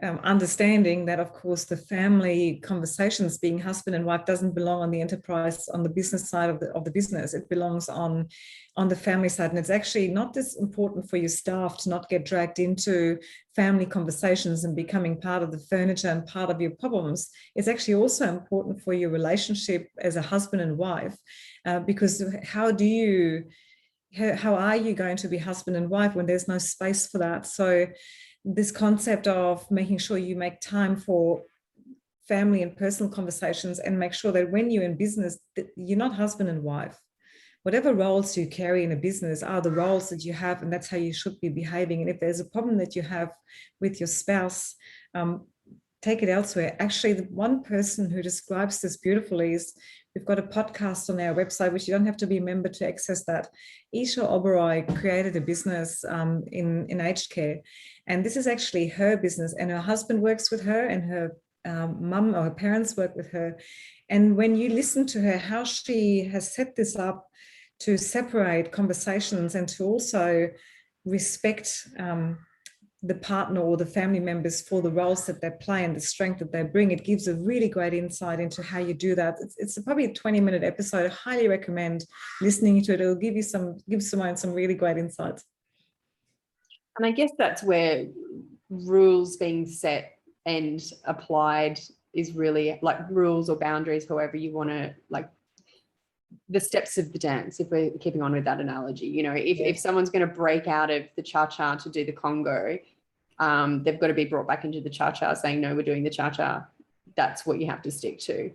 understanding that, of course, the family conversations, being husband and wife, doesn't belong on the enterprise, on the business side of the business. It belongs on the family side. And it's actually not just important for your staff to not get dragged into family conversations and becoming part of the furniture and part of your problems. It's actually also important for your relationship as a husband and wife, because how are you going to be husband and wife when there's no space for that? So this concept of making sure you make time for family and personal conversations, and make sure that when you're in business, that you're not husband and wife. Whatever roles you carry in a business are the roles that you have, and that's how you should be behaving. And if there's a problem that you have with your spouse, take it elsewhere. Actually, the one person who describes this beautifully is, we've got a podcast on our website, which you don't have to be a member to access that. Isha Oberoi created a business in aged care. And this is actually her business, and her husband works with her, and her mum or her parents work with her. And when you listen to her, how she has set this up to separate conversations and to also respect the partner or the family members for the roles that they play and the strength that they bring, it gives a really great insight into how you do that. It's probably a 20-minute episode. I highly recommend listening to it. It'll give Simone some really great insights. And I guess that's where rules being set and applied is really, like, rules or boundaries, however you want to, like, the steps of the dance, if we're keeping on with that analogy. You know, if someone's going to break out of the cha-cha to do the Congo, they've got to be brought back into the cha-cha, saying, no, we're doing the cha-cha. That's what you have to stick to.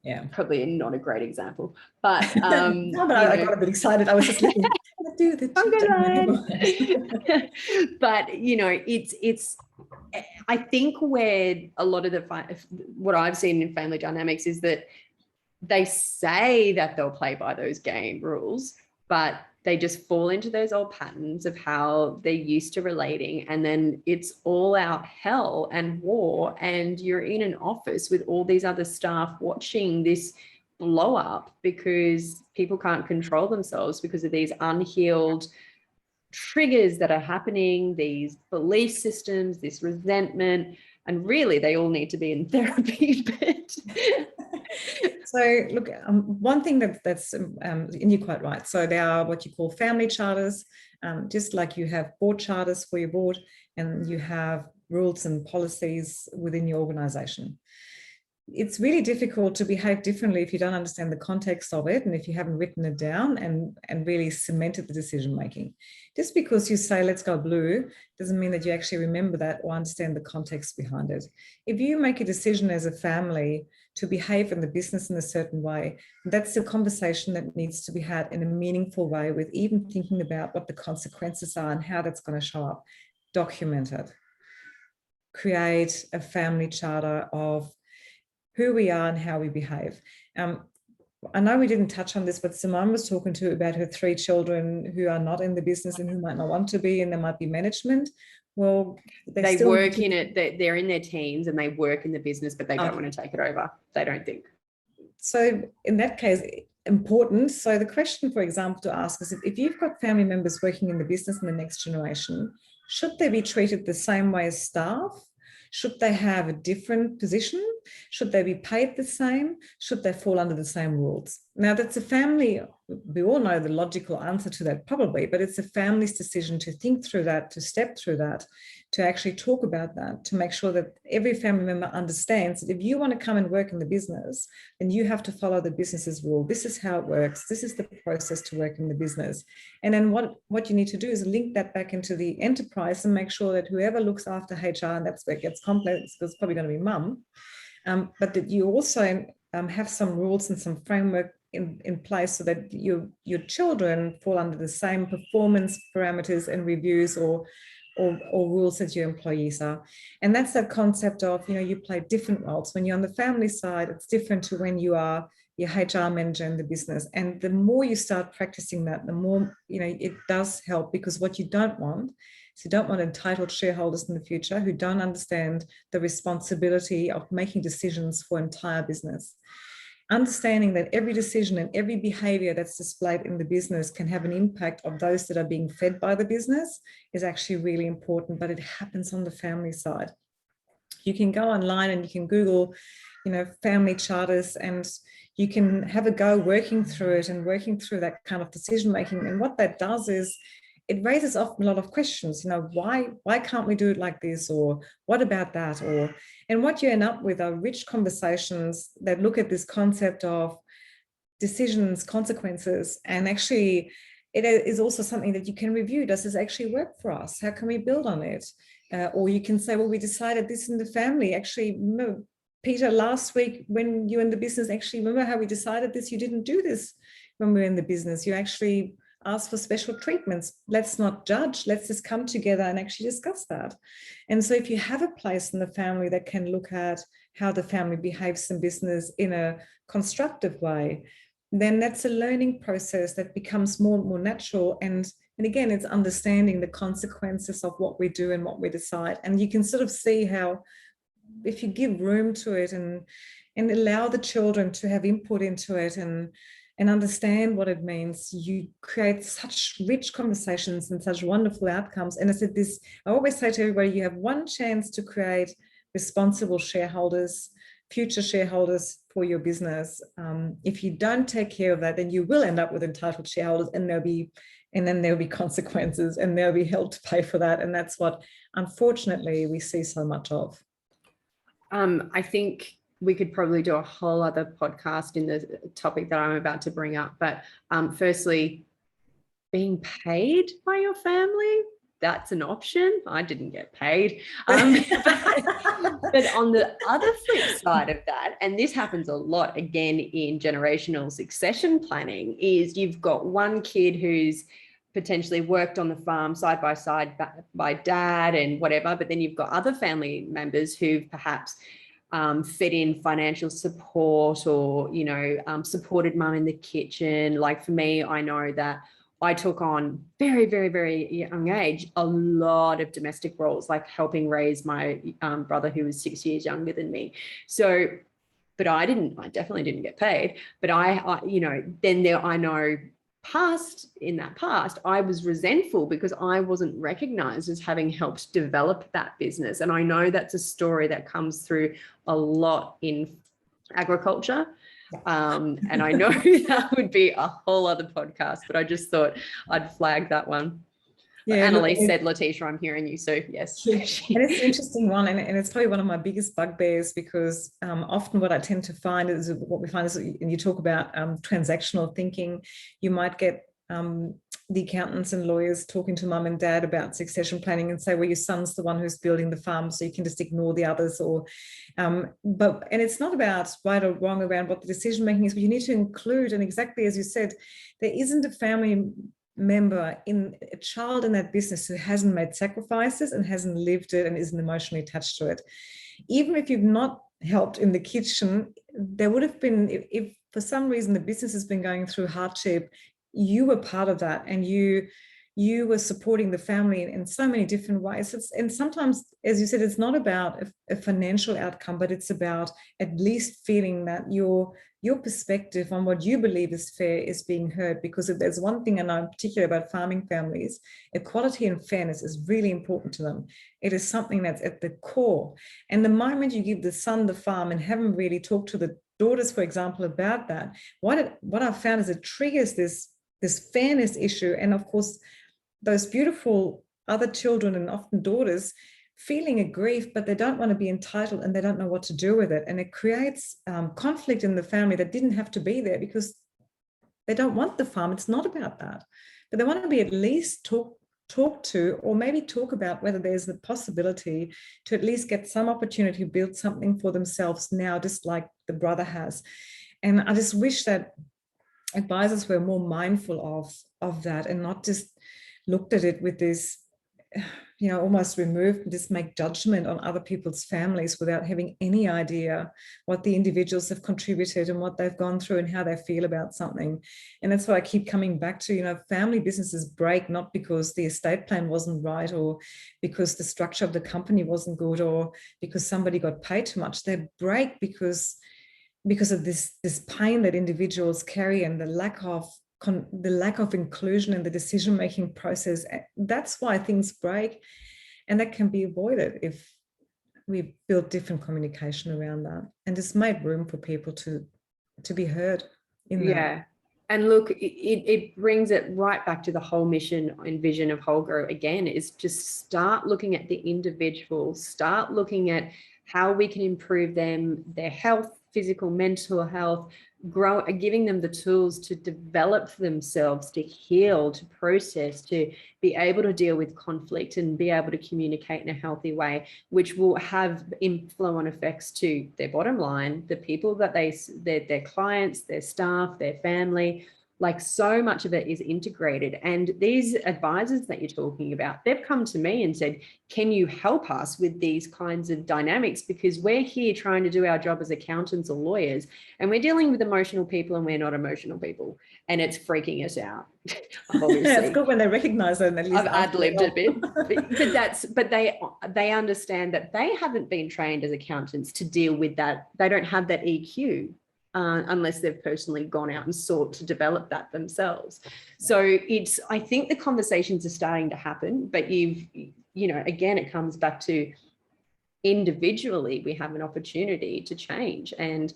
Yeah, probably not a great example, but no, but I got a bit excited. I was just looking to do the but you know, it's I think where a lot of what I've seen in family dynamics is that they say that they'll play by those game rules, but they just fall into those old patterns of how they're used to relating. And then it's all out hell and war. And you're in an office with all these other staff watching this blow up because people can't control themselves because of these unhealed triggers that are happening, these belief systems, this resentment. And really, they all need to be in therapy. So look, one thing that's and you're quite right. So there are what you call family charters, just like you have board charters for your board, and you have rules and policies within your organization. it's really difficult to behave differently if you don't understand the context of it and if you haven't written it down and really cemented the decision making. Just because you say, let's go blue, doesn't mean that you actually remember that or understand the context behind it. If you make a decision as a family to behave in the business in a certain way, that's a conversation that needs to be had in a meaningful way, with even thinking about what the consequences are and how that's going to show up. Document it. Create a family charter of who we are and how we behave. I know we didn't touch on this, but Susanne was talking to about her 3 children who are not in the business and who might not want to be, and there might be management. Well, they work in it, they're in their teens and they work in the business, but they don't want to take it over. They don't think. So in that case, important. So the question, for example, to ask is, if you've got family members working in the business in the next generation, should they be treated the same way as staff? Should they have a different position? Should they be paid the same? Should they fall under the same rules? Now, that's a family, we all know the logical answer to that probably, but it's a family's decision to think through that, to step through that, to actually talk about that, to make sure that every family member understands that if you want to come and work in the business, then you have to follow the business's rule. This is how it works. This is the process to work in the business. And then what you need to do is link that back into the enterprise and make sure that whoever looks after HR, and that's where it gets complex because it's probably going to be mum, but that you also have some rules and some framework in place so that your children fall under the same performance parameters and reviews or rules as your employees are. And that's that concept of, you play different roles. When you're on the family side, it's different to when you are your HR manager in the business. And the more you start practicing that, the more, it does help, because what you don't want is you don't want entitled shareholders in the future who don't understand the responsibility of making decisions for entire business. Understanding that every decision and every behavior that's displayed in the business can have an impact on those that are being fed by the business is actually really important, but it happens on the family side. You can go online and you can Google, family charters, and you can have a go working through it and working through that kind of decision making. And what that does is it raises off a lot of questions. Why can't we do it like this? Or what about that? And what you end up with are rich conversations that look at this concept of decisions, consequences, and actually it is also something that you can review. Does this actually work for us? How can we build on it? Or you can say, well, we decided this in the family. Actually, Peter, last week when you were in the business, actually, remember how we decided this? You didn't do this when we were in the business. You actually ask for special treatments. Let's not judge. Let's just come together and actually discuss that. And so if you have a place in the family that can look at how the family behaves in business in a constructive way, then that's a learning process that becomes more and more natural. And again, it's understanding the consequences of what we do and what we decide. And you can sort of see how, if you give room to it and allow the children to have input into it and understand what it means, you create such rich conversations and such wonderful outcomes. And I always say to everybody, you have one chance to create responsible shareholders, future shareholders for your business. If you don't take care of that, then you will end up with entitled shareholders, and then there'll be consequences, and they'll be held to pay for that. And that's what, unfortunately, we see so much of. I think we could probably do a whole other podcast in the topic that I'm about to bring up. But firstly, being paid by your family, that's an option. I didn't get paid. But on the other flip side of that, and this happens a lot again in generational succession planning, is you've got one kid who's potentially worked on the farm side by side by dad and whatever, but then you've got other family members who've perhaps fed in financial support or, supported mum in the kitchen. Like for me, I know that I took on very, very, very young age, a lot of domestic roles, like helping raise my brother who was 6 years younger than me. So, but I definitely didn't get paid, but I know in that past, I was resentful because I wasn't recognized as having helped develop that business. And I know that's a story that comes through a lot in agriculture. And I know that would be a whole other podcast, but I just thought I'd flag that one. Yeah, look, Annalise said, Letitia, I'm hearing you. So yes. and it's an interesting one, and it's probably one of my biggest bugbears, because often what I tend to find is, what we find is, and you talk about transactional thinking, you might get the accountants and lawyers talking to mum and dad about succession planning and say, well, your son's the one who's building the farm, so you can just ignore the others. Or and it's not about right or wrong around what the decision making is, but you need to include, and exactly as you said, there isn't a family member, in a child in that business, who hasn't made sacrifices and hasn't lived it and isn't emotionally attached to it. Even if you've not helped in the kitchen, there would have been, if for some reason the business has been going through hardship, you were part of that, and you were supporting the family in so many different ways. And sometimes, as you said, it's not about a financial outcome, but it's about at least feeling that your perspective on what you believe is fair is being heard. Because if there's one thing I know in particular about farming families, equality and fairness is really important to them. It is something that's at the core. And the moment you give the son the farm and haven't really talked to the daughters, for example, about that, what I've found is it triggers this fairness issue. And of course, those beautiful other children, and often daughters, feeling a grief, but they don't want to be entitled and they don't know what to do with it. And it creates conflict in the family that didn't have to be there, because they don't want the farm. It's not about that. But they want to be at least talk to, or maybe talk about whether there's the possibility to at least get some opportunity to build something for themselves now, just like the brother has. And I just wish that advisors were more mindful of that, and not just looked at it with this, almost removed, just make judgment on other people's families without having any idea what the individuals have contributed and what they've gone through and how they feel about something. And that's why I keep coming back to, family businesses break not because the estate plan wasn't right, or because the structure of the company wasn't good, or because somebody got paid too much. They break because of this pain that individuals carry, and the lack of inclusion in the decision-making process. That's why things break, and that can be avoided if we build different communication around that and just made room for people to be heard in that. Yeah. And look, it brings it right back to the whole mission and vision of HOLGRO again, is just start looking at the individual, start looking at how we can improve their health, physical, mental health, giving them the tools to develop themselves, to heal, to process, to be able to deal with conflict and be able to communicate in a healthy way, which will have inflow-on effects to their bottom line, the people that their clients, their staff, their family. Like, so much of it is integrated. And these advisors that you're talking about, they've come to me and said, can you help us with these kinds of dynamics? Because we're here trying to do our job as accountants or lawyers, and we're dealing with emotional people, and we're not emotional people. And it's freaking us out. Obviously. Yeah, it's good when they recognize that. I've ad-libbed a bit, but they understand that they haven't been trained as accountants to deal with that. They don't have that EQ. Unless they've personally gone out and sought to develop that themselves. So I think the conversations are starting to happen, but again, it comes back to individually, we have an opportunity to change. And,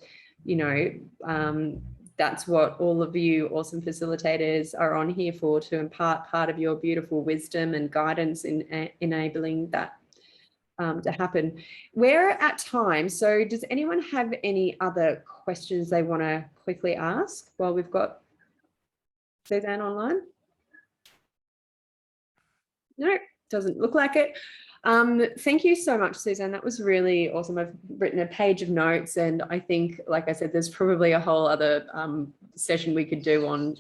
that's what all of you awesome facilitators are on here for, to impart part of your beautiful wisdom and guidance in enabling that to happen. We're at time, so does anyone have any other questions they want to quickly ask while we've got Susanne online? No, doesn't look like it. Thank you so much, Susanne. That was really awesome. I've written a page of notes, and I think, like I said, there's probably a whole other session we could do on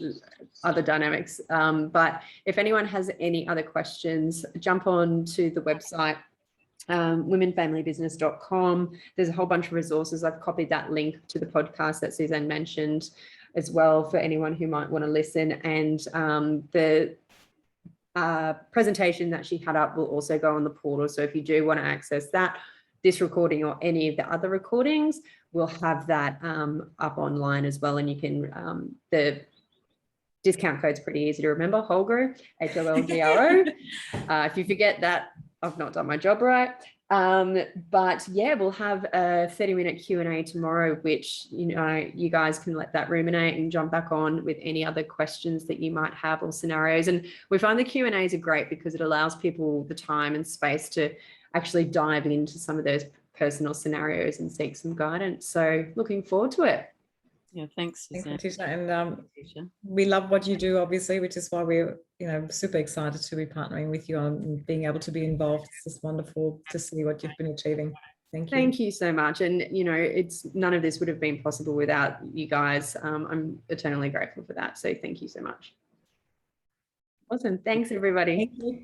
other dynamics. But if anyone has any other questions, jump on to the website, womenfamilybusiness.com. There's a whole bunch of resources. I've copied that link to the podcast that Susanne mentioned as well for anyone who might want to listen. And the presentation that she had up will also go on the portal. So if you do want to access that, this recording or any of the other recordings, we'll have that up online as well. And you can, the discount code's pretty easy to remember, HOLGRO, HOLGRO. If you forget that, I've not done my job right. But yeah, we'll have a 30-minute Q&A tomorrow, which, you guys can let that ruminate and jump back on with any other questions that you might have or scenarios. And we find the Q&As are great because it allows people the time and space to actually dive into some of those personal scenarios and seek some guidance. So looking forward to it. Yeah, thanks, Thanks, Susanne. Letitia. And we love what you do, obviously, which is why we're super excited to be partnering with you on being able to be involved. It's just wonderful to see what you've been achieving. Thank you. Thank you so much. And it's none of this would have been possible without you guys. I'm eternally grateful for that. So thank you so much. Awesome. Thanks, everybody. Thank you.